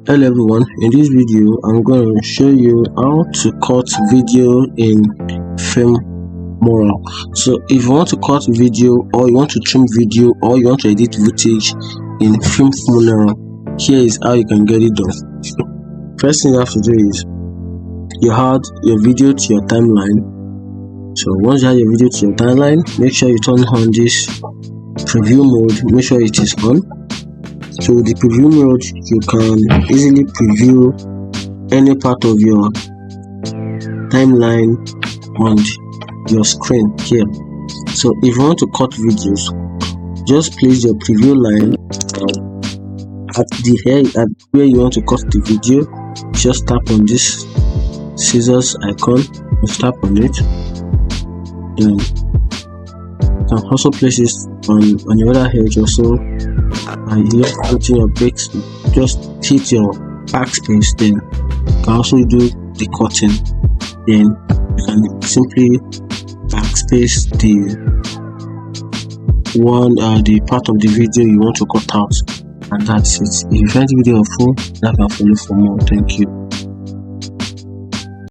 Hello everyone, in this video I'm going to show you how to cut video in Filmora. So if you want to cut video, or you want to trim video, or you want to edit footage in Filmora, here is how you can get it done. First thing you have to do is you add your video to your timeline. So once you add your video to your timeline, make sure you turn on this preview mode, make sure it is on. So with the preview mode, you can easily preview any part of your timeline on your screen here. So if you want to cut videos, just place your preview line at the head, at where you want to cut the video. Just tap on this scissors icon, just tap on it. Then you can also place it on the other edge also. And you just put in your breaks, just hit your backspace, then you can also do the cutting. Then you can simply backspace the part of the video you want to cut out, and that's it. If you find the video helpful, like and follow for more. Thank you.